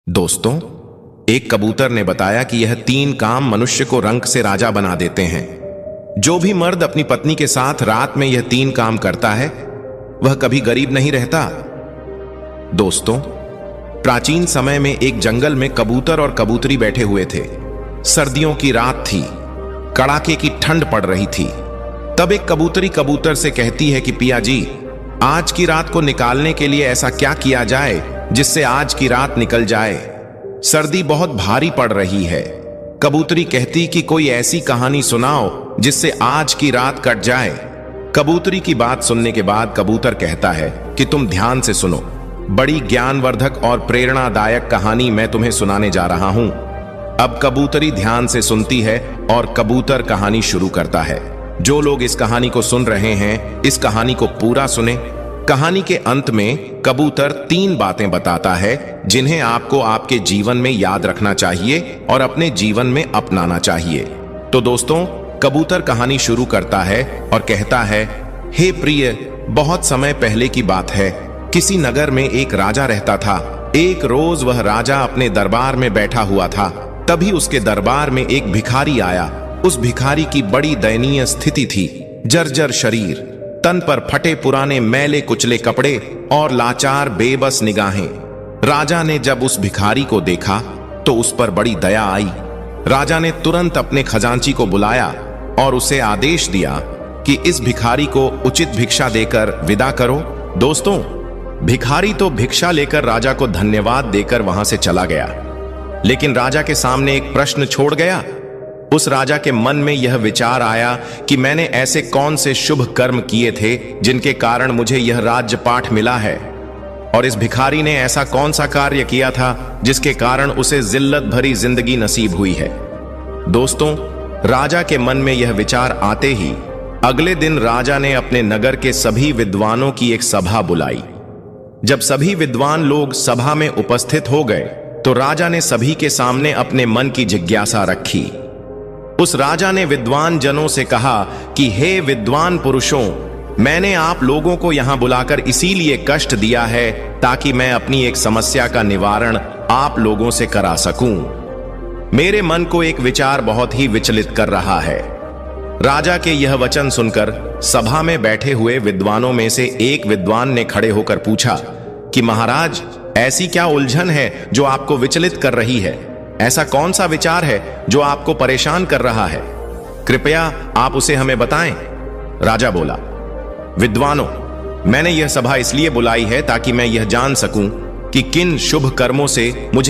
दोस्तों, एक कबूतर ने बताया कि यह 3 काम मनुष्य को रंक से राजा बना देते हैं। जो भी मर्द अपनी पत्नी के साथ रात में यह 3 काम करता है वह कभी गरीब नहीं रहता। दोस्तों, प्राचीन समय में एक जंगल में कबूतर और कबूतरी बैठे हुए थे। सर्दियों की रात थी, कड़ाके की ठंड पड़ रही थी। तब एक कबूतरी कबूतर से कहती है कि पिया जी, आज की रात को निकालने के लिए ऐसा क्या किया जाए जिससे आज की रात निकल जाए। सर्दी बहुत भारी पड़ रही है। कबूतरी कहती कि कोई ऐसी कहानी सुनाओ जिससे आज की रात कट जाए। कबूतरी की बात सुनने के बाद कबूतर कहता है कि तुम ध्यान से सुनो, बड़ी ज्ञानवर्धक और प्रेरणादायक कहानी मैं तुम्हें सुनाने जा रहा हूं। अब कबूतरी ध्यान से सुनती है और कबूतर कहानी शुरू करता है। जो लोग इस कहानी को सुन रहे हैं, इस कहानी को पूरा सुने। कहानी के अंत में कबूतर 3 बातें बताता है जिन्हें आपको आपके जीवन में याद रखना चाहिए और अपने जीवन में अपनाना चाहिए। तो दोस्तों, कबूतर कहानी शुरू करता है और कहता है, हे प्रिय, बहुत समय पहले की बात है। किसी नगर में एक राजा रहता था। एक रोज वह राजा अपने दरबार में बैठा हुआ था। तभी उसके दरबार में एक भिखारी आया। उस भिखारी की बड़ी दयनीय स्थिति थी। जर्जर शरीर, तन पर फटे पुराने मैले कुचले कपड़े और लाचार बेबस निगाहें। राजा ने जब उस भिखारी को देखा तो उस पर बड़ी दया आई। राजा ने तुरंत अपने खजांची को बुलाया और उसे आदेश दिया कि इस भिखारी को उचित भिक्षा देकर विदा करो। दोस्तों, भिखारी तो भिक्षा लेकर राजा को धन्यवाद देकर वहां से चला गया, लेकिन राजा के सामने एक प्रश्न छोड़ गया। उस राजा के मन में यह विचार आया कि मैंने ऐसे कौन से शुभ कर्म किए थे जिनके कारण मुझे यह राज्यपाठ मिला है, और इस भिखारी ने ऐसा कौन सा कार्य किया था जिसके कारण उसे जिल्लत भरी जिंदगी नसीब हुई है। दोस्तों, राजा के मन में यह विचार आते ही अगले दिन राजा ने अपने नगर के सभी विद्वानों की एक सभा बुलाई। जब सभी विद्वान लोग सभा में उपस्थित हो गए तो राजा ने सभी के सामने अपने मन की जिज्ञासा रखी। उस राजा ने विद्वान जनों से कहा कि हे विद्वान पुरुषों, मैंने आप लोगों को यहां बुलाकर इसीलिए कष्ट दिया है ताकि मैं अपनी एक समस्या का निवारण आप लोगों से करा सकूं। मेरे मन को एक विचार बहुत ही विचलित कर रहा है। राजा के यह वचन सुनकर सभा में बैठे हुए विद्वानों में से एक विद्वान ने खड़े होकर पूछा कि महाराज, ऐसी क्या उलझन है जो आपको विचलित कर रही है? ऐसा कौन सा विचार है जो आपको परेशान कर रहा है? कृपया आप उसे हमें बताएं। राजा बोला, विद्वानों, मैंने यह सभा इसलिए बुलाई है ताकि मैं यह जान सकूं कि किन शुभ कर्मों से मुझे